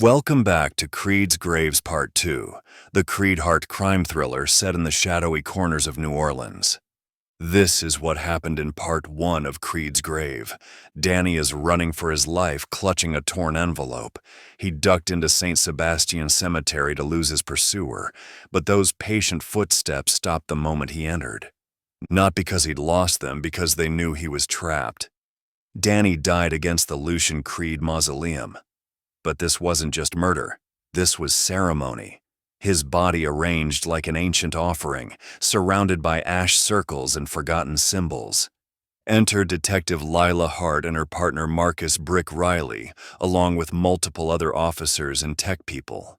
Welcome back to Creed's Graves Part 2, the Creed-Hart crime thriller set in the shadowy corners of New Orleans. This is what happened in Part 1 of Creed's grave. Danny is running for his life, clutching a torn envelope. He ducked into St. Sebastian Cemetery to lose his pursuer, but those patient footsteps stopped the moment he entered. Not because he'd lost them, because they knew he was trapped. Danny died against the Lucian Creed mausoleum. But this wasn't just murder. This was ceremony. His body arranged like an ancient offering, surrounded by ash circles and forgotten symbols. Enter Detective Lila Hart and her partner Marcus Brick Riley, along with multiple other officers and tech people.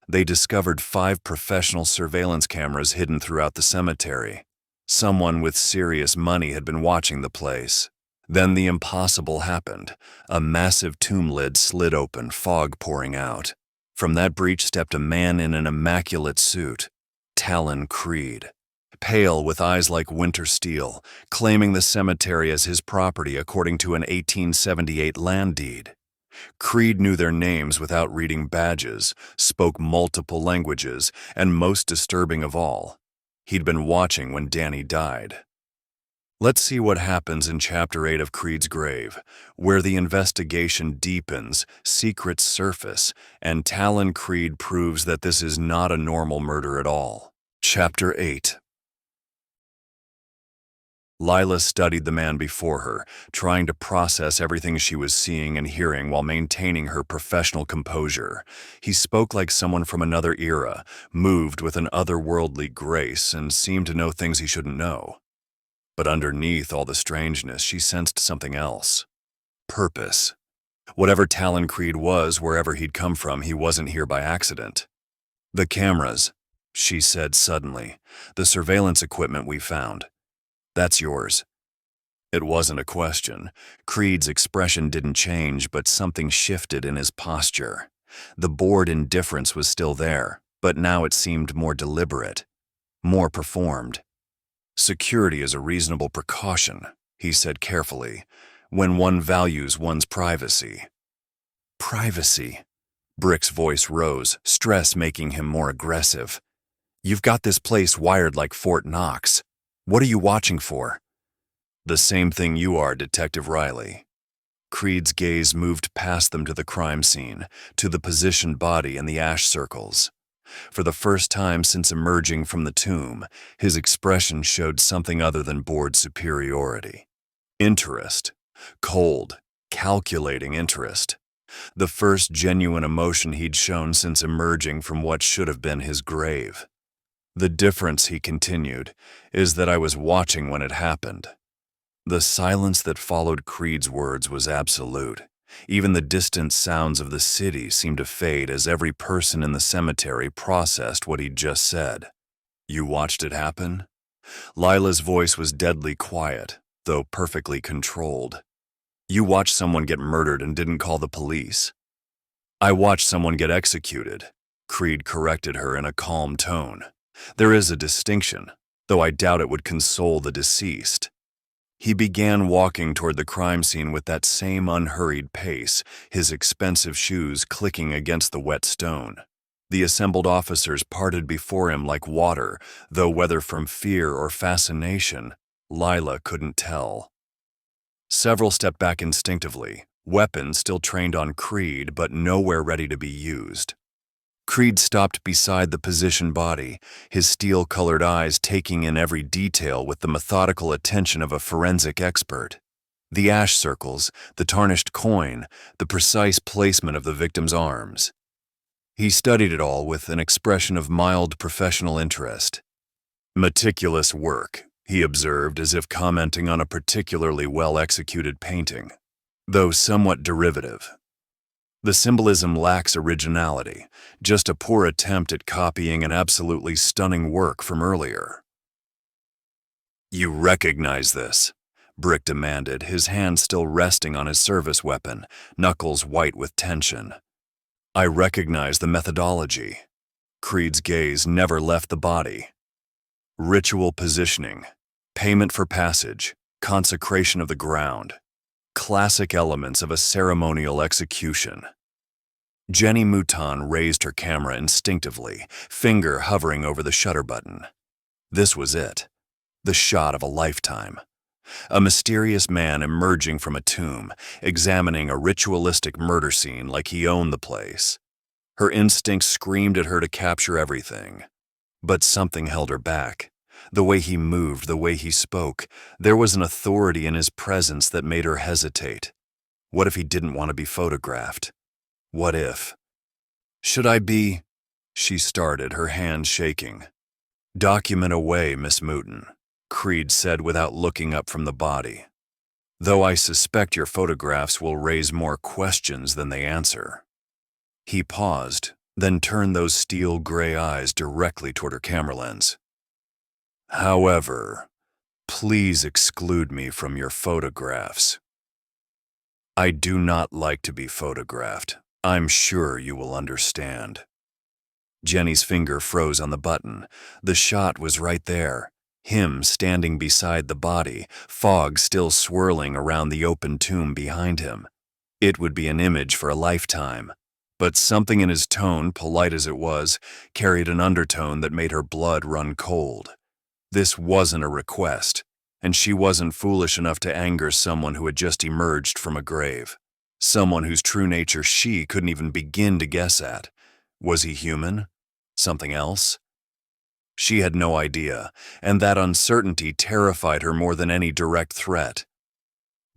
They discovered 5 professional surveillance cameras hidden throughout the cemetery. Someone with serious money had been watching the place. Then the impossible happened. A massive tomb lid slid open, fog pouring out. From that breach stepped a man in an immaculate suit, Talon Creed, pale with eyes like winter steel, claiming the cemetery as his property according to an 1878 land deed. Creed knew their names without reading badges, spoke multiple languages, and most disturbing of all, he'd been watching when Danny died. Let's see what happens in Chapter 8 of Creed's grave, where the investigation deepens, secrets surface, and Talon Creed proves that this is not a normal murder at all. Chapter 8. Lila studied the man before her, trying to process everything she was seeing and hearing while maintaining her professional composure. He spoke like someone from another era, moved with an otherworldly grace, and seemed to know things he shouldn't know. But underneath all the strangeness, she sensed something else. Purpose. Whatever Talon Creed was, wherever he'd come from, he wasn't here by accident. The cameras, she said suddenly. The surveillance equipment we found. That's yours. It wasn't a question. Creed's expression didn't change, but something shifted in his posture. The bored indifference was still there, but now it seemed more deliberate, more performed. Security is a reasonable precaution, he said carefully, when one values one's privacy. Privacy. Brick's voice rose, stress making him more aggressive. You've got this place wired like Fort Knox. What are you watching for? The same thing you are, Detective Riley. Creed's gaze moved past them to the crime scene, to the positioned body and the ash circles. For the first time since emerging from the tomb, his expression showed something other than bored superiority. Interest. Cold, calculating interest. The first genuine emotion he'd shown since emerging from what should have been his grave. The difference, he continued, is that I was watching when it happened. The silence that followed Creed's words was absolute. Even the distant sounds of the city seemed to fade as every person in the cemetery processed what he'd just said. You watched it happen? Lila's voice was deadly quiet, though perfectly controlled. You watched someone get murdered and didn't call the police. I watched someone get executed, Creed corrected her in a calm tone. There is a distinction, though I doubt it would console the deceased. He began walking toward the crime scene with that same unhurried pace, his expensive shoes clicking against the wet stone. The assembled officers parted before him like water, though whether from fear or fascination, Lila couldn't tell. Several stepped back instinctively, weapons still trained on Creed but nowhere ready to be used. Creed stopped beside the positioned body, his steel-colored eyes taking in every detail with the methodical attention of a forensic expert. The ash circles, the tarnished coin, the precise placement of the victim's arms. He studied it all with an expression of mild professional interest. Meticulous work, he observed as if commenting on a particularly well-executed painting, though somewhat derivative. The symbolism lacks originality, just a poor attempt at copying an absolutely stunning work from earlier. You recognize this? Brick demanded, his hand still resting on his service weapon, knuckles white with tension. I recognize the methodology. Creed's gaze never left the body. Ritual positioning, payment for passage, consecration of the ground. Classic elements of a ceremonial execution. Jenny Mouton raised her camera instinctively, finger hovering over the shutter button. This was it. The shot of a lifetime. A mysterious man emerging from a tomb, examining a ritualistic murder scene like he owned the place. Her instincts screamed at her to capture everything. But something held her back. The way he moved, the way he spoke, there was an authority in his presence that made her hesitate. What if he didn't want to be photographed? What if? Should I be? She started, her hand shaking. Document away, Miss Mouton, Creed said without looking up from the body. Though I suspect your photographs will raise more questions than they answer. He paused, then turned those steel gray eyes directly toward her camera lens. However, please exclude me from your photographs. I do not like to be photographed. I'm sure you will understand. Jenny's finger froze on the button. The shot was right there. Him standing beside the body, fog still swirling around the open tomb behind him. It would be an image for a lifetime. But something in his tone, polite as it was, carried an undertone that made her blood run cold. This wasn't a request, and she wasn't foolish enough to anger someone who had just emerged from a grave. Someone whose true nature she couldn't even begin to guess at. Was he human? Something else? She had no idea, and that uncertainty terrified her more than any direct threat.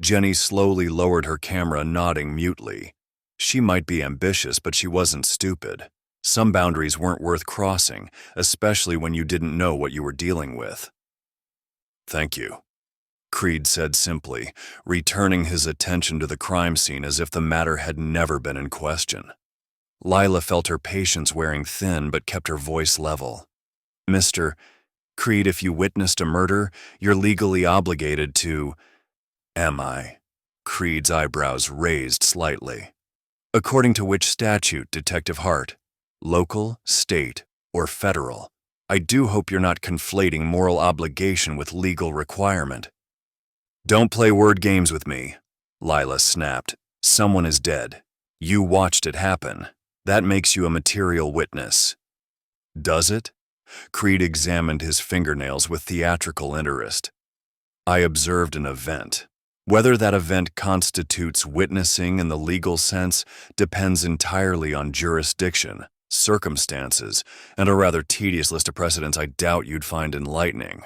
Jenny slowly lowered her camera, nodding mutely. She might be ambitious, but she wasn't stupid. Some boundaries weren't worth crossing, especially when you didn't know what you were dealing with. Thank you, Creed said simply, returning his attention to the crime scene as if the matter had never been in question. Lila felt her patience wearing thin but kept her voice level. Mr. Creed, if you witnessed a murder, you're legally obligated to… Am I? Creed's eyebrows raised slightly. According to which statute, Detective Hart? Local, state, or federal? I do hope you're not conflating moral obligation with legal requirement. Don't play word games with me, Lila snapped. Someone is dead. You watched it happen. That makes you a material witness. Does it? Creed examined his fingernails with theatrical interest. I observed an event. Whether that event constitutes witnessing in the legal sense depends entirely on jurisdiction, circumstances, and a rather tedious list of precedents I doubt you'd find enlightening.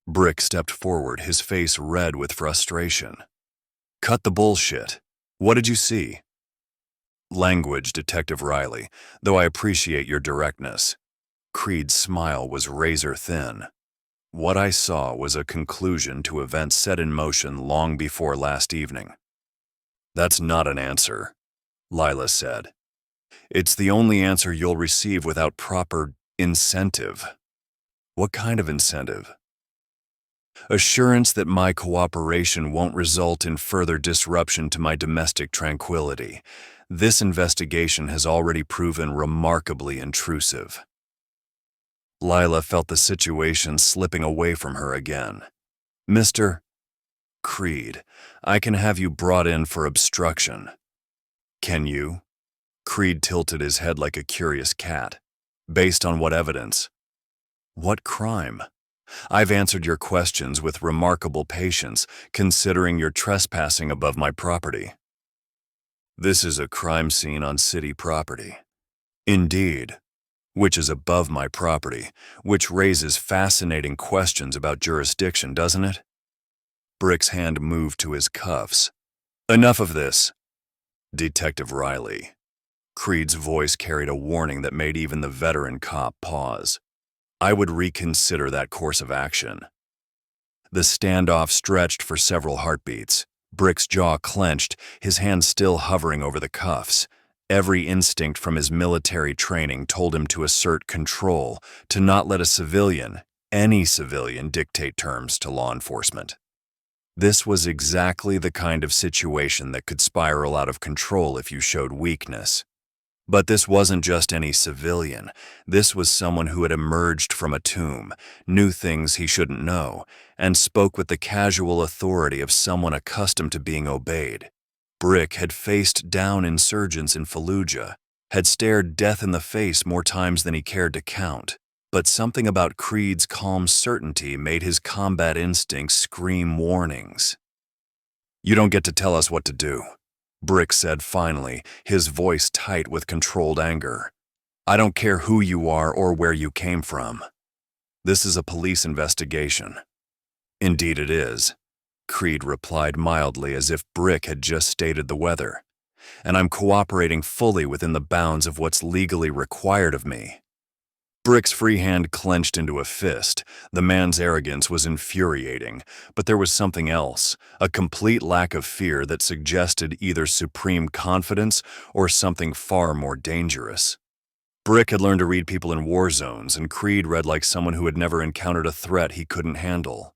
Brick stepped forward, his face red with frustration. Cut the bullshit. What did you see? Language, Detective Riley, though I appreciate your directness. Creed's smile was razor thin. What I saw was a conclusion to events set in motion long before last evening. That's not an answer, Lila said. It's the only answer you'll receive without proper incentive. What kind of incentive? Assurance that my cooperation won't result in further disruption to my domestic tranquility. This investigation has already proven remarkably intrusive. Lila felt the situation slipping away from her again. Mr. Creed, I can have you brought in for obstruction. Can you? Creed tilted his head like a curious cat. Based on what evidence? What crime? I've answered your questions with remarkable patience, considering you're trespassing above my property. This is a crime scene on city property. Indeed. Which is above my property, which raises fascinating questions about jurisdiction, doesn't it? Brick's hand moved to his cuffs. Enough of this, Detective Riley. Creed's voice carried a warning that made even the veteran cop pause. I would reconsider that course of action. The standoff stretched for several heartbeats. Brick's jaw clenched, his hand still hovering over the cuffs. Every instinct from his military training told him to assert control, to not let a civilian, any civilian, dictate terms to law enforcement. This was exactly the kind of situation that could spiral out of control if you showed weakness. But this wasn't just any civilian. This was someone who had emerged from a tomb, knew things he shouldn't know, and spoke with the casual authority of someone accustomed to being obeyed. Brick had faced down insurgents in Fallujah, had stared death in the face more times than he cared to count, but something about Creed's calm certainty made his combat instincts scream warnings. "You don't get to tell us what to do," Brick said finally, his voice tight with controlled anger. "I don't care who you are or where you came from. This is a police investigation." "Indeed it is," Creed replied mildly as if Brick had just stated the weather. "And I'm cooperating fully within the bounds of what's legally required of me." Brick's free hand clenched into a fist. The man's arrogance was infuriating, but there was something else, a complete lack of fear that suggested either supreme confidence or something far more dangerous. Brick had learned to read people in war zones, and Creed read like someone who had never encountered a threat he couldn't handle.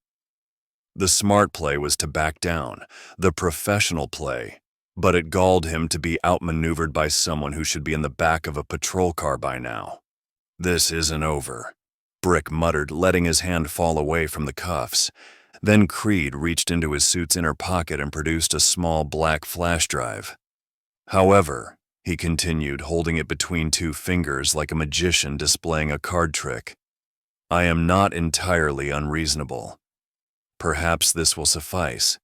The smart play was to back down, the professional play, but it galled him to be outmaneuvered by someone who should be in the back of a patrol car by now. "This isn't over," Brick muttered, letting his hand fall away from the cuffs. Then Creed reached into his suit's inner pocket and produced a small black flash drive. "However," he continued, holding it between two fingers like a magician displaying a card trick, "I am not entirely unreasonable. Perhaps this will suffice."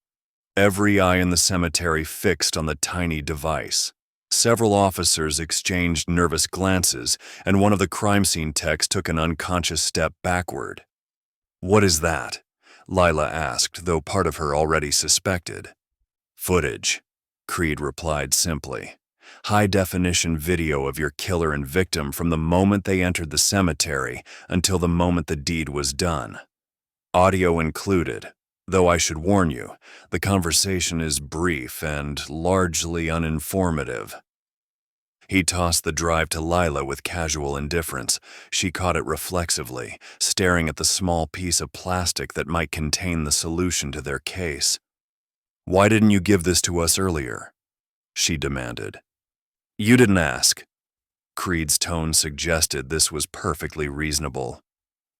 Every eye in the cemetery fixed on the tiny device. Several officers exchanged nervous glances, and one of the crime scene techs took an unconscious step backward. "What is that?" Lila asked, though part of her already suspected. "Footage," Creed replied simply. "High-definition video of your killer and victim from the moment they entered the cemetery until the moment the deed was done. Audio included, though I should warn you, the conversation is brief and largely uninformative." He tossed the drive to Lila with casual indifference. She caught it reflexively, staring at the small piece of plastic that might contain the solution to their case. "Why didn't you give this to us earlier?" she demanded. "You didn't ask." Creed's tone suggested this was perfectly reasonable.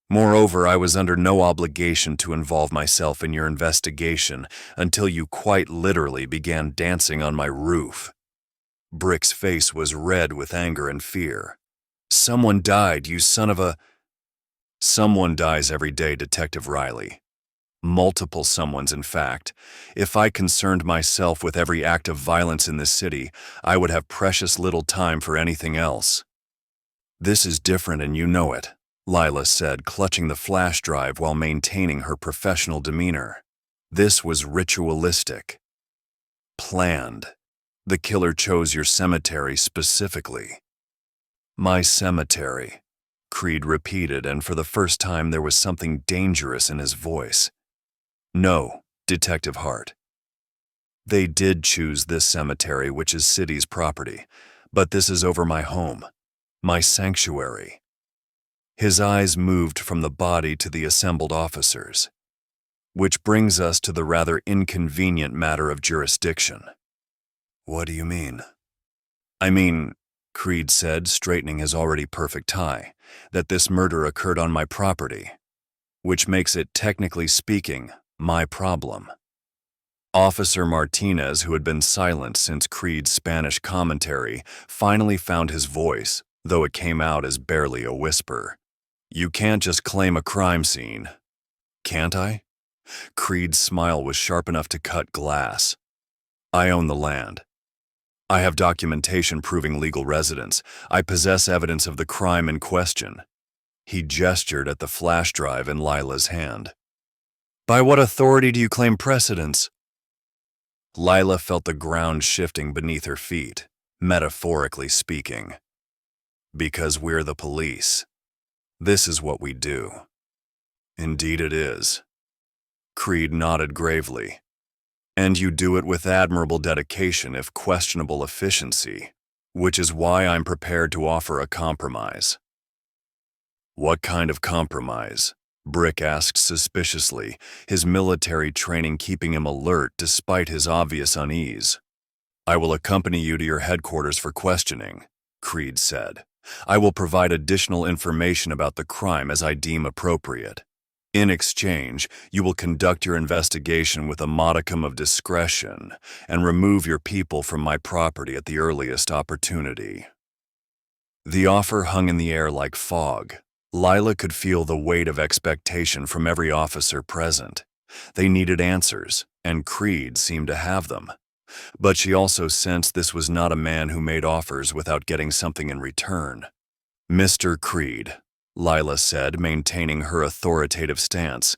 "Moreover, I was under no obligation to involve myself in your investigation until you quite literally began dancing on my roof." Brick's face was red with anger and fear. "Someone died, you son of a—" "Someone dies every day, Detective Riley. Multiple someones, in fact. If I concerned myself with every act of violence in this city, I would have precious little time for anything else." "This is different and you know it," Lila said, clutching the flash drive while maintaining her professional demeanor. "This was ritualistic. Planned. The killer chose your cemetery specifically." "My cemetery," Creed repeated, and for the first time there was something dangerous in his voice. "No, Detective Hart. They did choose this cemetery, which is city's property, but this is over my home, my sanctuary." His eyes moved from the body to the assembled officers. "Which brings us to the rather inconvenient matter of jurisdiction." "What do you mean?" "I mean," Creed said, straightening his already perfect tie, "that this murder occurred on my property, which makes it, technically speaking, my problem." Officer Martinez, who had been silent since Creed's Spanish commentary, finally found his voice, though it came out as barely a whisper. "You can't just claim a crime scene." "Can't I?" Creed's smile was sharp enough to cut glass. "I own the land. I have documentation proving legal residence. I possess evidence of the crime in question." He gestured at the flash drive in Lila's hand. "By what authority do you claim precedence?" Lila felt the ground shifting beneath her feet, metaphorically speaking. "Because we're the police. This is what we do." "Indeed it is." Creed nodded gravely. "And you do it with admirable dedication if questionable efficiency, which is why I'm prepared to offer a compromise." "What kind of compromise?" Brick asked suspiciously, his military training keeping him alert despite his obvious unease. "I will accompany you to your headquarters for questioning," Creed said. "I will provide additional information about the crime as I deem appropriate. In exchange, you will conduct your investigation with a modicum of discretion and remove your people from my property at the earliest opportunity." The offer hung in the air like fog. Lila could feel the weight of expectation from every officer present. They needed answers, and Creed seemed to have them. But she also sensed this was not a man who made offers without getting something in return. "Mr. Creed," Lila said, maintaining her authoritative stance,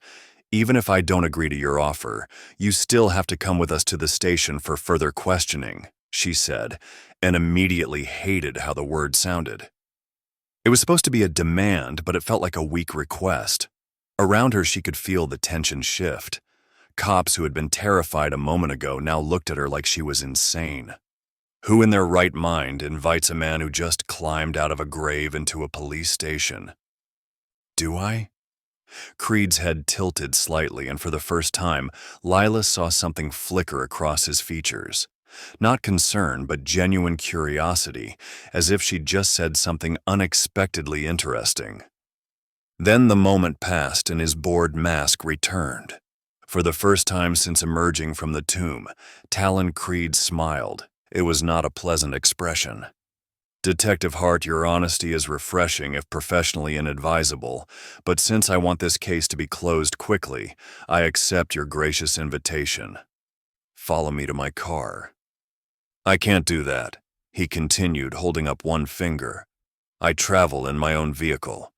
"even if I don't agree to your offer, you still have to come with us to the station for further questioning," she said, and immediately hated how the word sounded. It was supposed to be a demand, but it felt like a weak request. Around her, she could feel the tension shift. Cops who had been terrified a moment ago now looked at her like she was insane. Who in their right mind invites a man who just climbed out of a grave into a police station? "Do I?" Creed's head tilted slightly, and for the first time, Lila saw something flicker across his features. Not concern, but genuine curiosity, as if she'd just said something unexpectedly interesting. Then the moment passed and his bored mask returned. For the first time since emerging from the tomb, Talon Creed smiled. It was not a pleasant expression. "Detective Hart, your honesty is refreshing if professionally inadvisable, but since I want this case to be closed quickly, I accept your gracious invitation. Follow me to my car." "I can't do that," he continued, holding up one finger. "I travel in my own vehicle.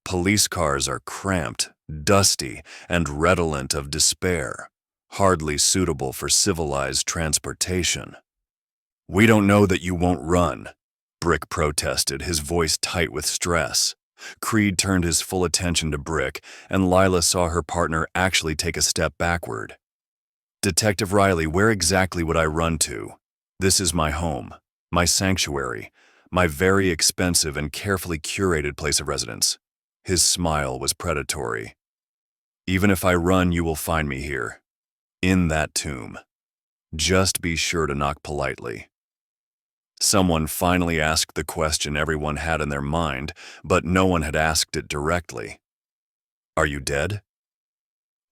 Police cars are cramped, dusty, and redolent of despair, hardly suitable for civilized transportation." "We don't know that you won't run," Brick protested, his voice tight with stress. Creed turned his full attention to Brick, and Lila saw her partner actually take a step backward. "Detective Riley, where exactly would I run to? This is my home, my sanctuary, my very expensive and carefully curated place of residence." His smile was predatory. "Even if I run, you will find me here, in that tomb. Just be sure to knock politely." Someone finally asked the question everyone had in their mind, but no one had asked it directly. "Are you dead?"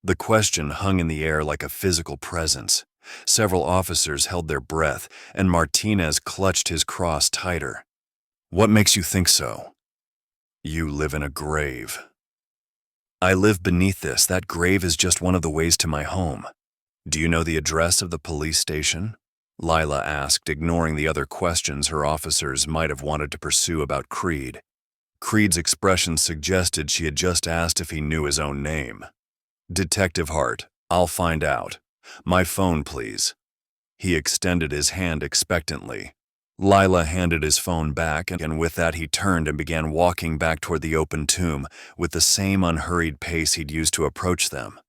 The question hung in the air like a physical presence. Several officers held their breath, and Martinez clutched his cross tighter. "What makes you think so?" "You live in a grave." "I live beneath this. That grave is just one of the ways to my home." "Do you know the address of the police station?" Lila asked, ignoring the other questions her officers might have wanted to pursue about Creed. Creed's expression suggested she had just asked if he knew his own name. "Detective Hart, I'll find out. My phone, please." He extended his hand expectantly. Lila handed his phone back, and with that he turned and began walking back toward the open tomb with the same unhurried pace he'd used to approach them.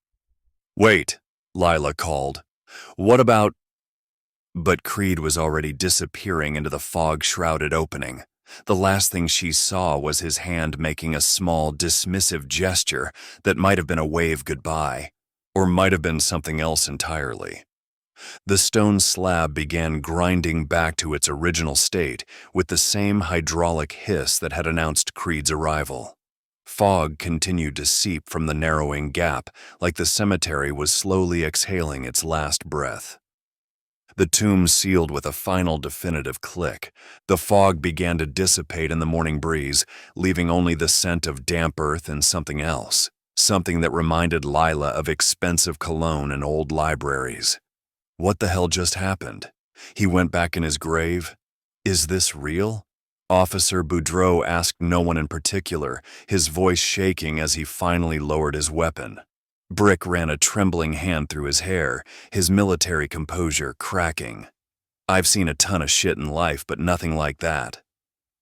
"Wait," Lila called. "What about—" But Creed was already disappearing into the fog-shrouded opening. The last thing she saw was his hand making a small, dismissive gesture that might have been a wave goodbye, or might have been something else entirely. The stone slab began grinding back to its original state with the same hydraulic hiss that had announced Creed's arrival. Fog continued to seep from the narrowing gap, like the cemetery was slowly exhaling its last breath. The tomb sealed with a final definitive click. The fog began to dissipate in the morning breeze, leaving only the scent of damp earth and something else, something that reminded Lila of expensive cologne and old libraries. What the hell just happened? He went back in his grave? Is this real? Officer Boudreau asked no one in particular, his voice shaking as he finally lowered his weapon. Brick ran a trembling hand through his hair, his military composure cracking. "I've seen a ton of shit in life, but nothing like that."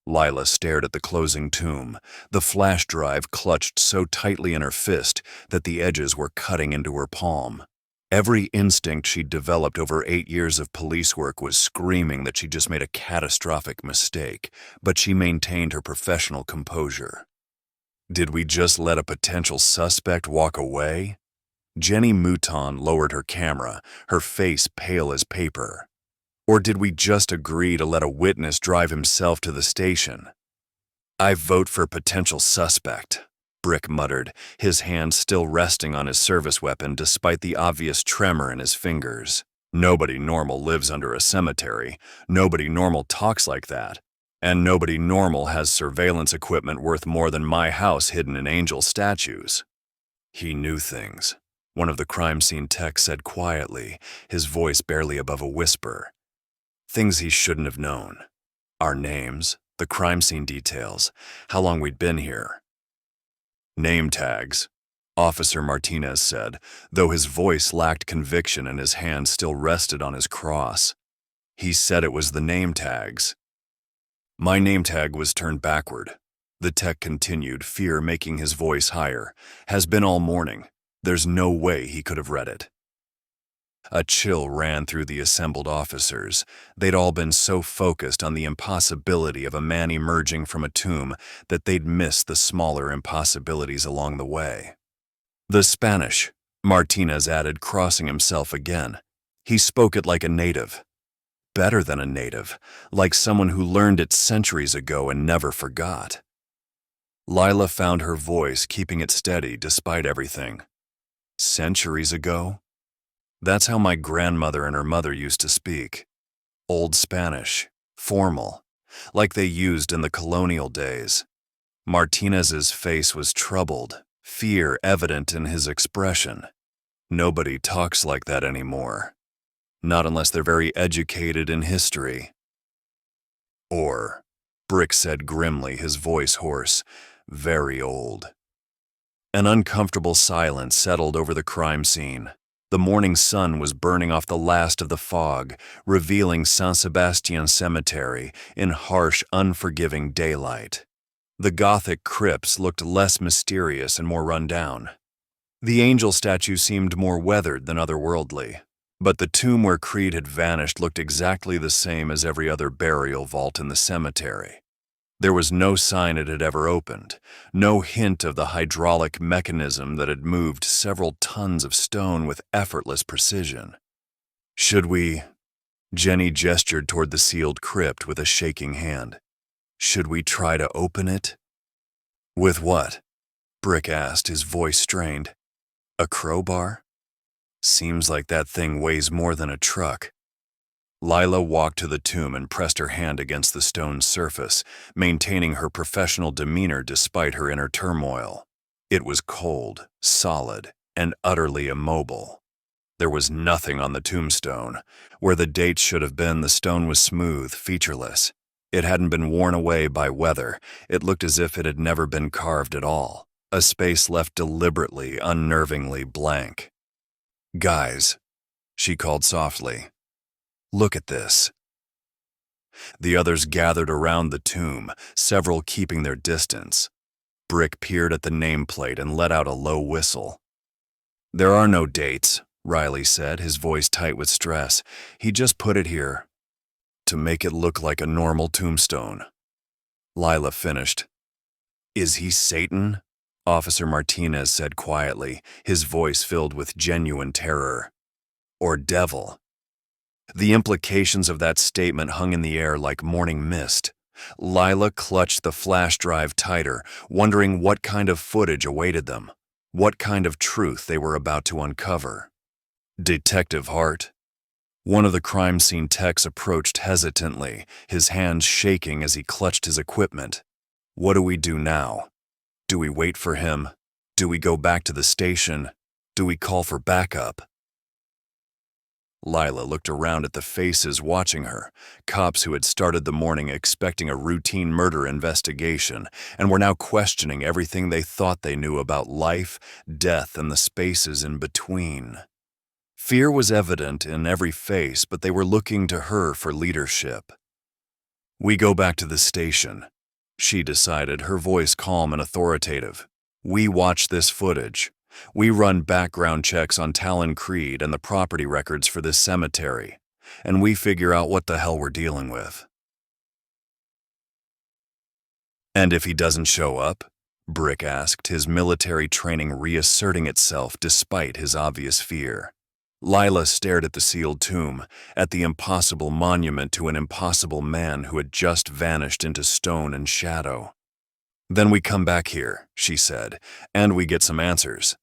Lila stared at the closing tomb, the flash drive clutched so tightly in her fist that the edges were cutting into her palm. Every instinct she'd developed over 8 years of police work was screaming that she just made a catastrophic mistake, but she maintained her professional composure. Did we just let a potential suspect walk away? Jenny Mouton lowered her camera, her face pale as paper. Or did we just agree to let a witness drive himself to the station? "I vote for potential suspect," Brick muttered, his hand still resting on his service weapon despite the obvious tremor in his fingers. Nobody normal lives under a cemetery. Nobody normal talks like that. And nobody normal has surveillance equipment worth more than my house hidden in angel statues. He knew things. One of the crime scene techs said quietly, his voice barely above a whisper. Things he shouldn't have known. Our names, the crime scene details, how long we'd been here. Name tags, Officer Martinez said, though his voice lacked conviction and his hand still rested on his cross. He said it was the name tags. My name tag was turned backward. The tech continued, fear making his voice higher. Has been all morning. There's no way he could have read it. A chill ran through the assembled officers. They'd all been so focused on the impossibility of a man emerging from a tomb that they'd missed the smaller impossibilities along the way. The Spanish, Martinez added, crossing himself again. He spoke it like a native. Better than a native, like someone who learned it centuries ago and never forgot. Lila found her voice keeping it steady despite everything. Centuries ago? That's how my grandmother and her mother used to speak. Old Spanish, formal, like they used in the colonial days. Martinez's face was troubled, fear evident in his expression. Nobody talks like that anymore. Not unless they're very educated in history. Or, Brick said grimly, his voice hoarse, very old. An uncomfortable silence settled over the crime scene. The morning sun was burning off the last of the fog, revealing San Sebastian Cemetery in harsh, unforgiving daylight. The Gothic crypts looked less mysterious and more run down. The angel statue seemed more weathered than otherworldly. But the tomb where Creed had vanished looked exactly the same as every other burial vault in the cemetery. There was no sign it had ever opened, no hint of the hydraulic mechanism that had moved several tons of stone with effortless precision. Should we? Jenny gestured toward the sealed crypt with a shaking hand. Should we try to open it? With what? Brick asked, his voice strained. A crowbar? Seems like that thing weighs more than a truck. Lila walked to the tomb and pressed her hand against the stone surface, maintaining her professional demeanor despite her inner turmoil. It was cold, solid, and utterly immobile. There was nothing on the tombstone. Where the dates should have been, the stone was smooth, featureless. It hadn't been worn away by weather. It looked as if it had never been carved at all. A space left deliberately, unnervingly blank. Guys, she called softly. Look at this. The others gathered around the tomb, several keeping their distance. Brick peered at the nameplate and let out a low whistle. There are no dates, Riley said, his voice tight with stress. He just put it here to make it look like a normal tombstone. Lila finished. Is he Satan? Officer Martinez said quietly, his voice filled with genuine terror. Or devil? The implications of that statement hung in the air like morning mist. Lila clutched the flash drive tighter, wondering what kind of footage awaited them, what kind of truth they were about to uncover. Detective Hart? One of the crime scene techs approached hesitantly, his hands shaking as he clutched his equipment. What do we do now? Do we wait for him? Do we go back to the station? Do we call for backup? Lila looked around at the faces watching her, cops who had started the morning expecting a routine murder investigation and were now questioning everything they thought they knew about life, death, and the spaces in between. Fear was evident in every face, but they were looking to her for leadership. We go back to the station, she decided, her voice calm and authoritative. We watch this footage. We run background checks on Talon Creed and the property records for this cemetery, and we figure out what the hell we're dealing with. And if he doesn't show up? Brick asked, his military training reasserting itself despite his obvious fear. Lila stared at the sealed tomb, at the impossible monument to an impossible man who had just vanished into stone and shadow. Then we come back here, she said, and we get some answers.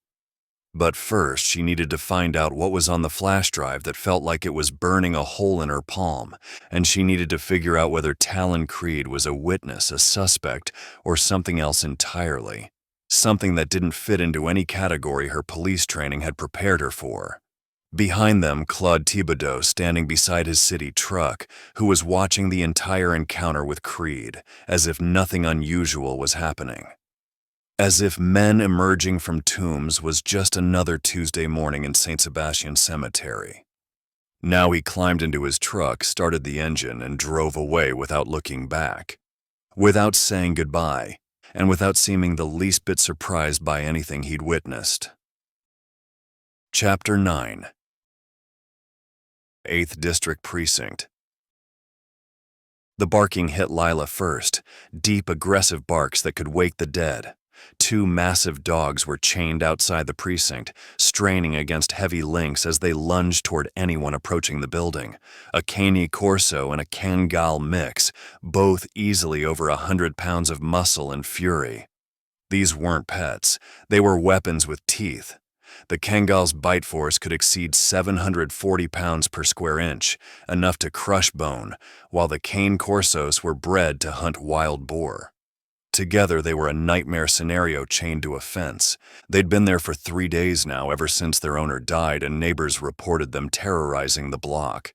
But first, she needed to find out what was on the flash drive that felt like it was burning a hole in her palm, and she needed to figure out whether Talon Creed was a witness, a suspect, or something else entirely. Something that didn't fit into any category her police training had prepared her for. Behind them, Claude Thibodeau standing beside his city truck, who was watching the entire encounter with Creed, as if nothing unusual was happening. As if men emerging from tombs was just another Tuesday morning in St. Sebastian Cemetery. Now he climbed into his truck, started the engine, and drove away without looking back. Without saying goodbye, and without seeming the least bit surprised by anything he'd witnessed. Chapter 9. 8th District Precinct. The barking hit Lila first, deep, aggressive barks that could wake the dead. 2 massive dogs were chained outside the precinct, straining against heavy links as they lunged toward anyone approaching the building. A Cane Corso and a Kangal mix, both easily over 100 pounds of muscle and fury. These weren't pets, they were weapons with teeth. The Kangal's bite force could exceed 740 pounds per square inch, enough to crush bone, while the Cane Corsos were bred to hunt wild boar. Together, they were a nightmare scenario chained to a fence. They'd been there for 3 days now, ever since their owner died, and neighbors reported them terrorizing the block.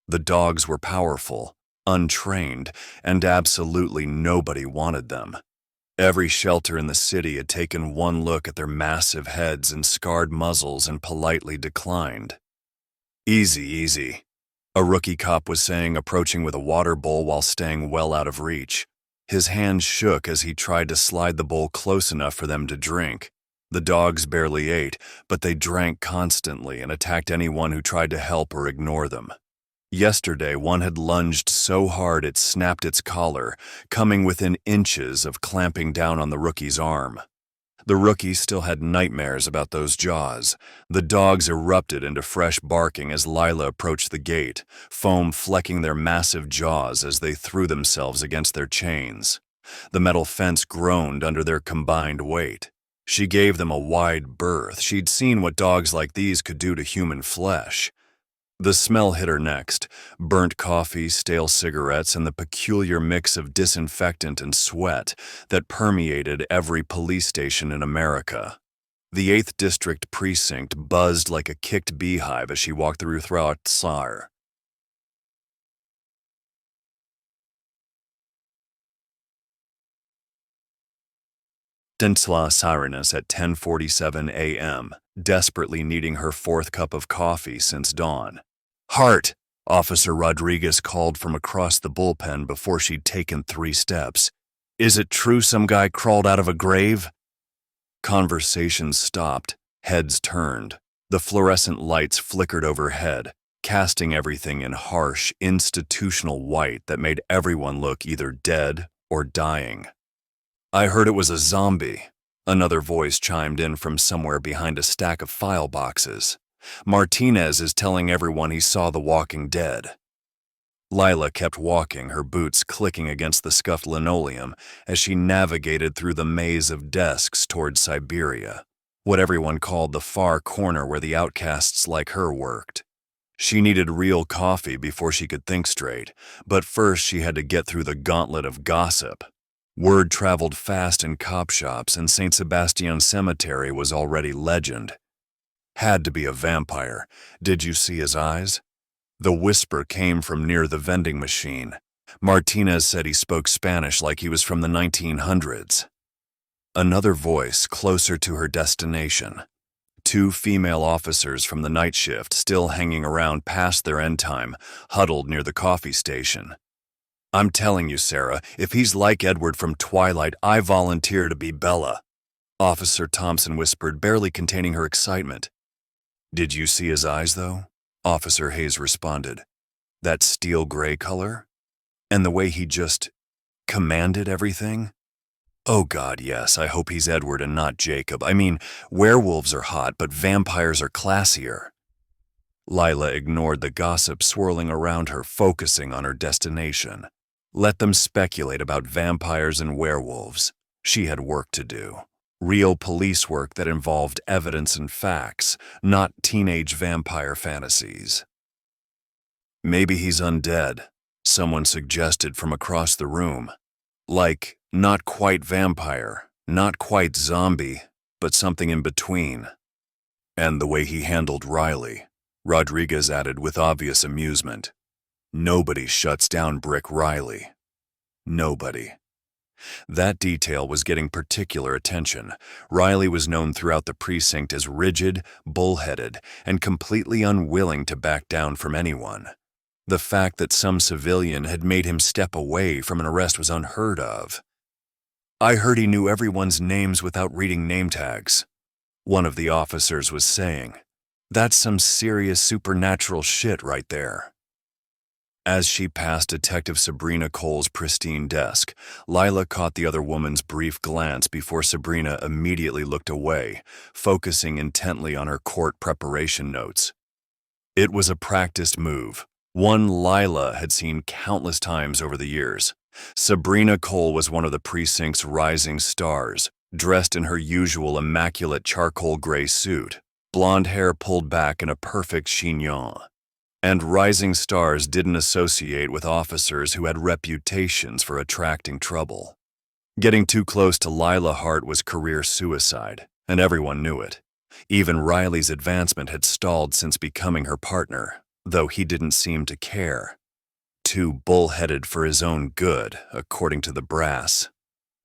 The dogs were powerful, untrained, and absolutely nobody wanted them. Every shelter in the city had taken one look at their massive heads and scarred muzzles and politely declined. "Easy, easy," a rookie cop was saying, approaching with a water bowl while staying well out of reach. His hands shook as he tried to slide the bowl close enough for them to drink. The dogs barely ate, but they drank constantly and attacked anyone who tried to help or ignore them. Yesterday, one had lunged so hard it snapped its collar, coming within inches of clamping down on the rookie's arm. The rookie still had nightmares about those jaws. The dogs erupted into fresh barking as Lila approached the gate, foam flecking their massive jaws as they threw themselves against their chains. The metal fence groaned under their combined weight. She gave them a wide berth. She'd seen what dogs like these could do to human flesh. The smell hit her next: burnt coffee, stale cigarettes, and the peculiar mix of disinfectant and sweat that permeated every police station in America. The 8th District Precinct buzzed like a kicked beehive as she walked through Tsar. Densla Sirenus at 10:47 a.m., desperately needing her 4th cup of coffee since dawn. "Hart," Officer Rodriguez called from across the bullpen before she'd taken 3 steps. "Is it true some guy crawled out of a grave?" Conversations stopped, heads turned. The fluorescent lights flickered overhead, casting everything in harsh, institutional white that made everyone look either dead or dying. "I heard it was a zombie," another voice chimed in from somewhere behind a stack of file boxes. "Martinez is telling everyone he saw the walking dead." Lila kept walking, her boots clicking against the scuffed linoleum as she navigated through the maze of desks toward Siberia, what everyone called the far corner where the outcasts like her worked. She needed real coffee before she could think straight, but first she had to get through the gauntlet of gossip. Word traveled fast in cop shops, and St. Sebastian Cemetery was already legend. "Had to be a vampire. Did you see his eyes?" The whisper came from near the vending machine. Martinez said he spoke Spanish like he was from the 1900s. Another voice, closer to her destination. 2 female officers from the night shift, still hanging around past their end time, huddled near the coffee station. "I'm telling you, Sarah, if he's like Edward from Twilight, I volunteer to be Bella," Officer Thompson whispered, barely containing her excitement. "Did you see his eyes, though?" Officer Hayes responded. "That steel gray color? And the way he just commanded everything?" "Oh God, yes, I hope he's Edward and not Jacob. I mean, werewolves are hot, but vampires are classier." Lila ignored the gossip swirling around her, focusing on her destination. Let them speculate about vampires and werewolves. She had work to do. Real police work that involved evidence and facts, not teenage vampire fantasies. Maybe he's undead, someone suggested from across the room. Like, not quite vampire, not quite zombie, but something in between. And the way he handled Riley, Rodriguez added with obvious amusement. Nobody shuts down Brick Riley. Nobody. That detail was getting particular attention. Riley was known throughout the precinct as rigid, bullheaded, and completely unwilling to back down from anyone. The fact that some civilian had made him step away from an arrest was unheard of. "I heard he knew everyone's names without reading name tags," one of the officers was saying. "That's some serious supernatural shit right there." As she passed Detective Sabrina Cole's pristine desk, Lila caught the other woman's brief glance before Sabrina immediately looked away, focusing intently on her court preparation notes. It was a practiced move, one Lila had seen countless times over the years. Sabrina Cole was one of the precinct's rising stars, dressed in her usual immaculate charcoal gray suit, blonde hair pulled back in a perfect chignon. And rising stars didn't associate with officers who had reputations for attracting trouble. Getting too close to Lila Hart was career suicide, and everyone knew it. Even Riley's advancement had stalled since becoming her partner, though he didn't seem to care. Too bullheaded for his own good, according to the brass.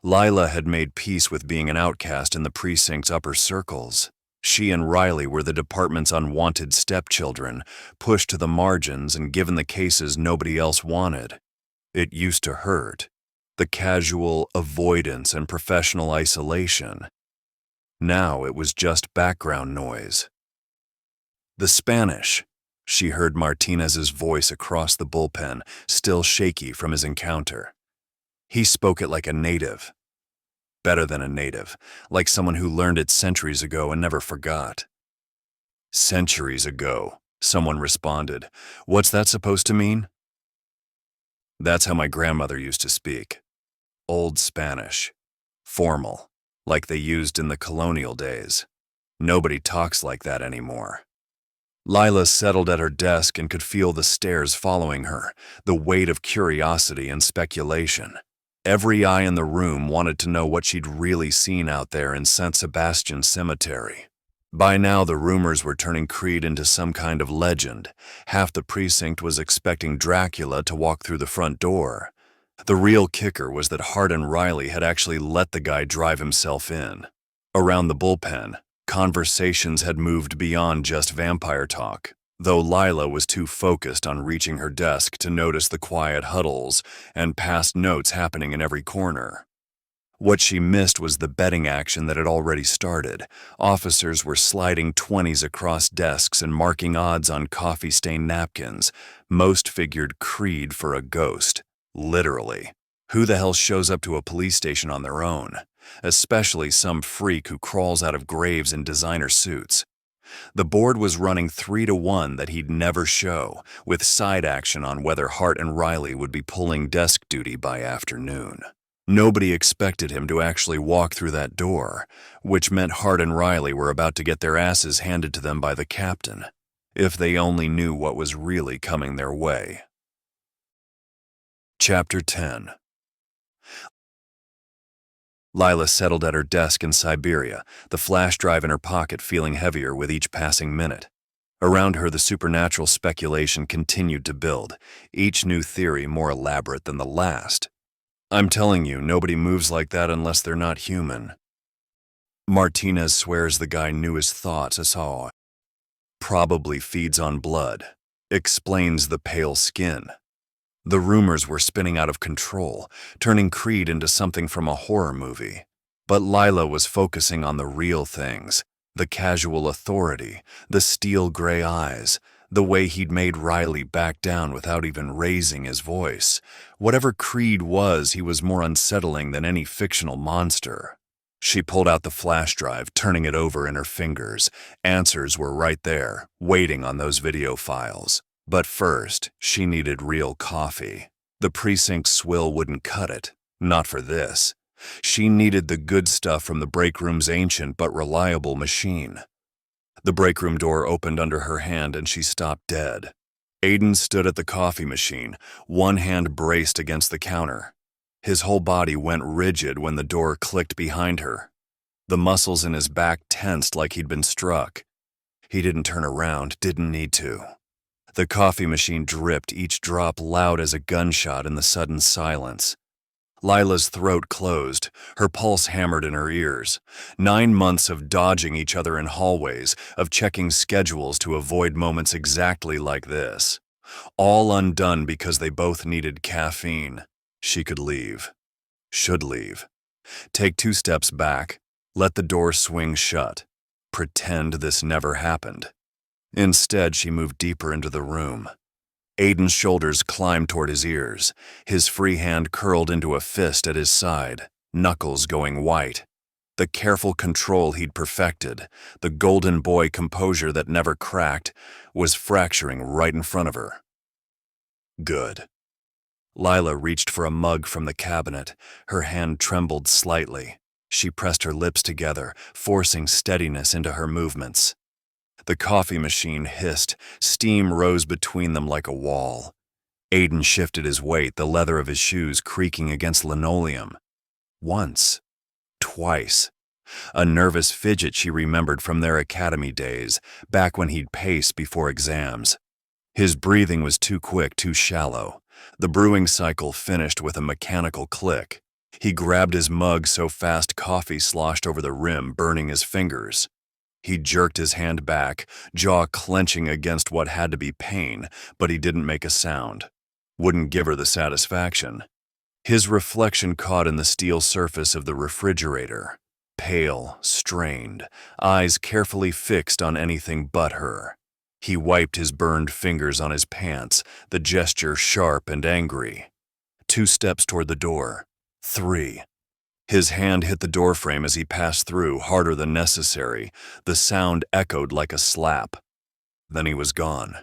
Lila had made peace with being an outcast in the precinct's upper circles. She and Riley were the department's unwanted stepchildren, pushed to the margins and given the cases nobody else wanted. It used to hurt. The casual avoidance and professional isolation. Now it was just background noise. "The Spanish," she heard Martinez's voice across the bullpen, still shaky from his encounter. He spoke it like a native. Better than a native, like someone who learned it centuries ago and never forgot. "Centuries ago," someone responded. "What's that supposed to mean?" "That's how my grandmother used to speak. Old Spanish. Formal, like they used in the colonial days. Nobody talks like that anymore." Lila settled at her desk and could feel the stares following her, the weight of curiosity and speculation. Every eye in the room wanted to know what she'd really seen out there in St. Sebastian Cemetery. By now, the rumors were turning Creed into some kind of legend. Half the precinct was expecting Dracula to walk through the front door. The real kicker was that Hart and Riley had actually let the guy drive himself in. Around the bullpen, conversations had moved beyond just vampire talk, though Lila was too focused on reaching her desk to notice the quiet huddles and past notes happening in every corner. What she missed was the betting action that had already started. Officers were sliding 20s across desks and marking odds on coffee-stained napkins. Most figured Creed for a ghost. Literally. Who the hell shows up to a police station on their own? Especially some freak who crawls out of graves in designer suits. The board was running 3-1 that he'd never show, with side action on whether Hart and Riley would be pulling desk duty by afternoon. Nobody expected him to actually walk through that door, which meant Hart and Riley were about to get their asses handed to them by the captain, if they only knew what was really coming their way. Chapter 10. Lila settled at her desk in Siberia, the flash drive in her pocket feeling heavier with each passing minute. Around her, the supernatural speculation continued to build, each new theory more elaborate than the last. "I'm telling you, nobody moves like that unless they're not human." Martinez swears the guy knew his thoughts as how. "Probably feeds on blood," explains the pale skin. The rumors were spinning out of control, turning Creed into something from a horror movie. But Lila was focusing on the real things, the casual authority, the steel gray eyes, the way he'd made Riley back down without even raising his voice. Whatever Creed was, he was more unsettling than any fictional monster. She pulled out the flash drive, turning it over in her fingers. Answers were right there, waiting on those video files. But first, she needed real coffee. The precinct swill wouldn't cut it. Not for this. She needed the good stuff from the break room's ancient but reliable machine. The break room door opened under her hand and she stopped dead. Aiden stood at the coffee machine, one hand braced against the counter. His whole body went rigid when the door clicked behind her. The muscles in his back tensed like he'd been struck. He didn't turn around, didn't need to. The coffee machine dripped, each drop loud as a gunshot in the sudden silence. Lila's throat closed, her pulse hammered in her ears. 9 months of dodging each other in hallways, of checking schedules to avoid moments exactly like this. All undone because they both needed caffeine. She could leave. Should leave. Take 2 steps back. Let the door swing shut. Pretend this never happened. Instead, she moved deeper into the room. Aiden's shoulders climbed toward his ears. His free hand curled into a fist at his side, knuckles going white. The careful control he'd perfected, the golden boy composure that never cracked, was fracturing right in front of her. Good. Lila reached for a mug from the cabinet. Her hand trembled slightly. She pressed her lips together, forcing steadiness into her movements. The coffee machine hissed. Steam rose between them like a wall. Aiden shifted his weight, the leather of his shoes creaking against linoleum. Once. Twice. A nervous fidget she remembered from their academy days, back when he'd pace before exams. His breathing was too quick, too shallow. The brewing cycle finished with a mechanical click. He grabbed his mug so fast coffee sloshed over the rim, burning his fingers. He jerked his hand back, jaw clenching against what had to be pain, but he didn't make a sound. Wouldn't give her the satisfaction. His reflection caught in the steel surface of the refrigerator. Pale, strained, eyes carefully fixed on anything but her. He wiped his burned fingers on his pants, the gesture sharp and angry. 2 steps toward the door. 3. His hand hit the doorframe as he passed through, harder than necessary. The sound echoed like a slap. Then he was gone.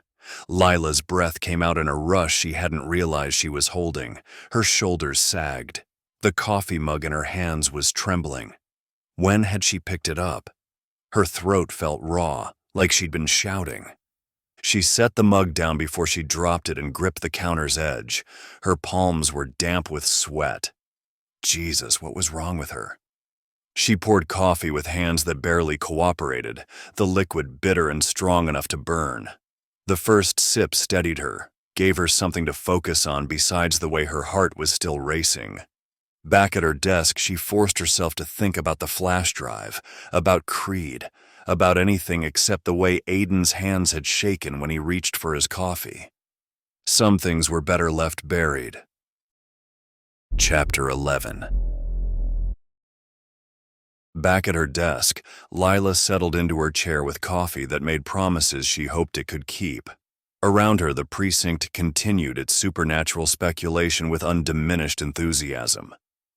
Lila's breath came out in a rush she hadn't realized she was holding. Her shoulders sagged. The coffee mug in her hands was trembling. When had she picked it up? Her throat felt raw, like she'd been shouting. She set the mug down before she dropped it and gripped the counter's edge. Her palms were damp with sweat. Jesus, what was wrong with her? She poured coffee with hands that barely cooperated, the liquid bitter and strong enough to burn. The first sip steadied her, gave her something to focus on besides the way her heart was still racing. Back at her desk, she forced herself to think about the flash drive, about Creed, about anything except the way Aiden's hands had shaken when he reached for his coffee. Some things were better left buried. Chapter 11. Back at her desk, Lila settled into her chair with coffee that made promises she hoped it could keep. Around her, the precinct continued its supernatural speculation with undiminished enthusiasm.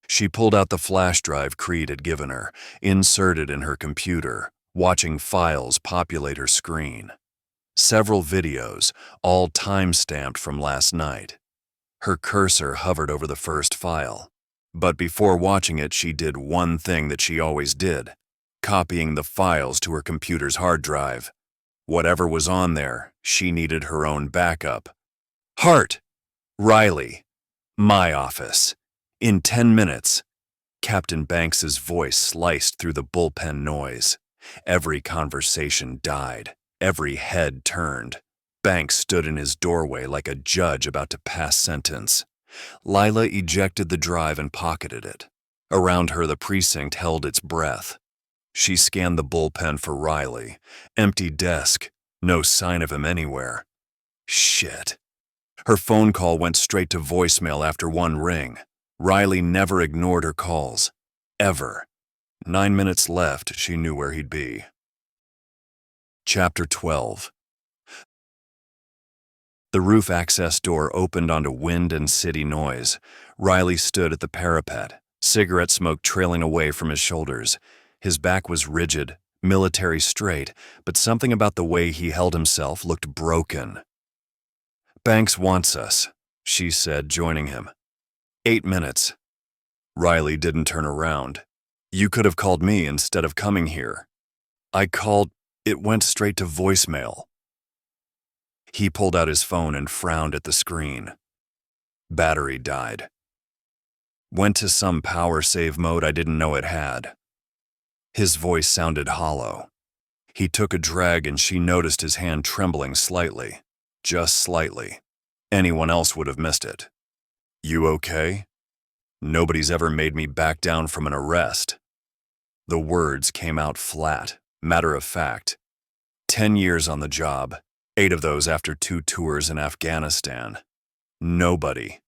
She pulled out the flash drive Creed had given her, inserted in her computer, watching files populate her screen. Several videos, all time-stamped from last night. Her cursor hovered over the first file. But before watching it, she did one thing that she always did, copying the files to her computer's hard drive. Whatever was on there, she needed her own backup. Hart! Riley! My office. In 10 minutes. Captain Banks's voice sliced through the bullpen noise. Every conversation died. Every head turned. Banks stood in his doorway like a judge about to pass sentence. Lila ejected the drive and pocketed it. Around her, the precinct held its breath. She scanned the bullpen for Riley. Empty desk. No sign of him anywhere. Shit. Her phone call went straight to voicemail after one ring. Riley never ignored her calls. Ever. 9 minutes left, she knew where he'd be. Chapter 12. The roof access door opened onto wind and city noise. Riley stood at the parapet, cigarette smoke trailing away from his shoulders. His back was rigid, military straight, but something about the way he held himself looked broken. Banks wants us, she said, joining him. 8 minutes. Riley didn't turn around. You could have called me instead of coming here. I called. It went straight to voicemail. He pulled out his phone and frowned at the screen. Battery died. Went to some power save mode I didn't know it had. His voice sounded hollow. He took a drag and she noticed his hand trembling slightly. Just slightly. Anyone else would have missed it. You okay? Nobody's ever made me back down from an arrest. The words came out flat, matter of fact. 10 years on the job, 8 of those after 2 tours in Afghanistan. Nobody.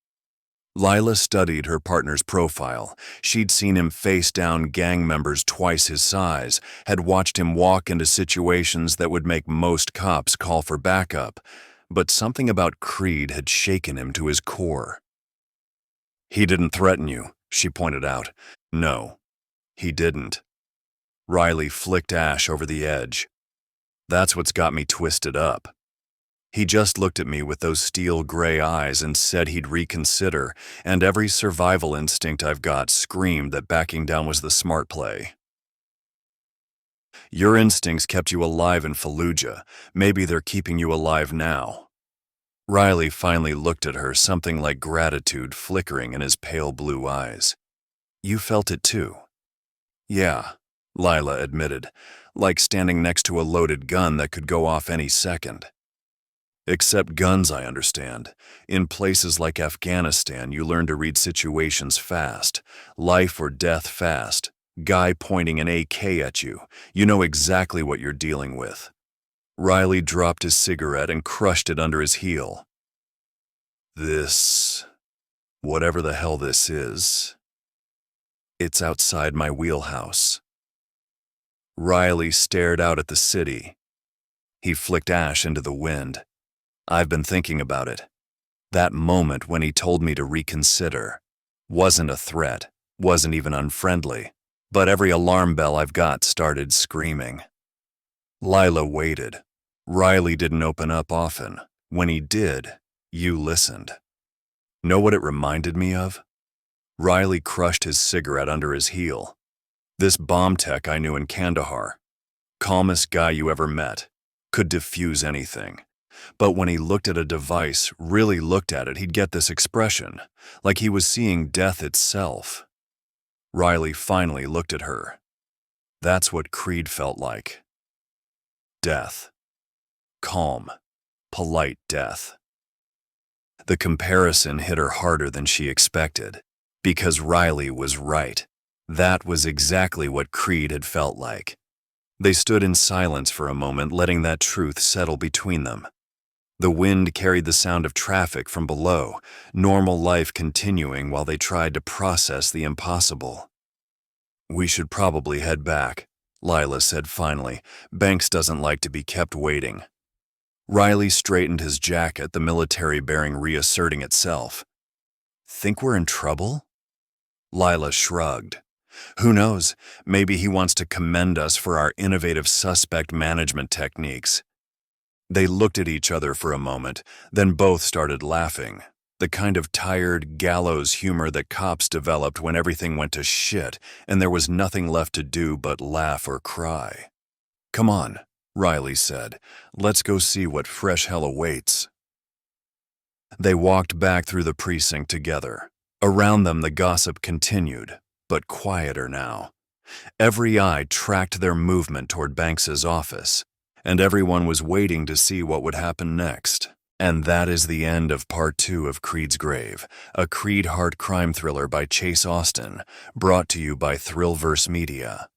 Lila studied her partner's profile. She'd seen him face down gang members twice his size, had watched him walk into situations that would make most cops call for backup, but something about Creed had shaken him to his core. He didn't threaten you, she pointed out. No, he didn't. Riley flicked ash over the edge. That's what's got me twisted up. He just looked at me with those steel gray eyes and said he'd reconsider, and every survival instinct I've got screamed that backing down was the smart play. Your instincts kept you alive in Fallujah. Maybe they're keeping you alive now. Riley finally looked at her, something like gratitude flickering in his pale blue eyes. You felt it too. Yeah, Lila admitted, like standing next to a loaded gun that could go off any second. Except guns, I understand. In places like Afghanistan, you learn to read situations fast. Life or death fast. Guy pointing an AK at you. You know exactly what you're dealing with. Riley dropped his cigarette and crushed it under his heel. Whatever the hell this is, it's outside my wheelhouse. Riley stared out at the city. He flicked ash into the wind. I've been thinking about it. That moment when he told me to reconsider wasn't a threat, wasn't even unfriendly, but every alarm bell I've got started screaming. Lila waited. Riley didn't open up often. When he did, you listened. Know what it reminded me of? Riley crushed his cigarette under his heel. This bomb tech I knew in Kandahar. Calmest guy you ever met. Could defuse anything. But when he looked at a device, really looked at it, he'd get this expression, like he was seeing death itself. Riley finally looked at her. That's what Creed felt like. Death. Calm, polite death. The comparison hit her harder than she expected, because Riley was right. That was exactly what Creed had felt like. They stood in silence for a moment, letting that truth settle between them. The wind carried the sound of traffic from below, normal life continuing while they tried to process the impossible. We should probably head back, Lila said finally. Banks doesn't like to be kept waiting. Riley straightened his jacket, the military bearing reasserting itself. Think we're in trouble? Lila shrugged. Who knows, maybe he wants to commend us for our innovative suspect management techniques. They looked at each other for a moment, then both started laughing. The kind of tired, gallows humor that cops developed when everything went to shit and there was nothing left to do but laugh or cry. Come on, Riley said. Let's go see what fresh hell awaits. They walked back through the precinct together. Around them the gossip continued, but quieter now. Every eye tracked their movement toward Banks's office, and everyone was waiting to see what would happen next. And that is the end of Part 2 of Creed's Grave, a Creed-Hart crime thriller by ChaseAustin, brought to you by Thrillverse Media.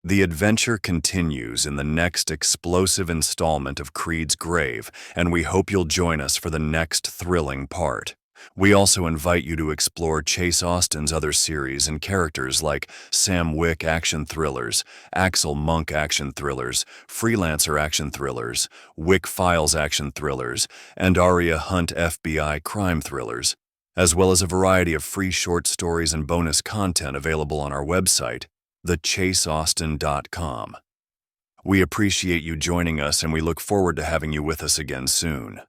The adventure continues in the next explosive installment of Creed's Grave, and we hope you'll join us for the next thrilling part. We also invite you to explore ChaseAustin's other series and characters like Sam Wick action thrillers, Axel Monk action thrillers, Freelancer action thrillers, Wick Files action thrillers, and Aria Hunt FBI crime thrillers, as well as a variety of free short stories and bonus content available on our website, thechaseaustin.com. We appreciate you joining us and we look forward to having you with us again soon.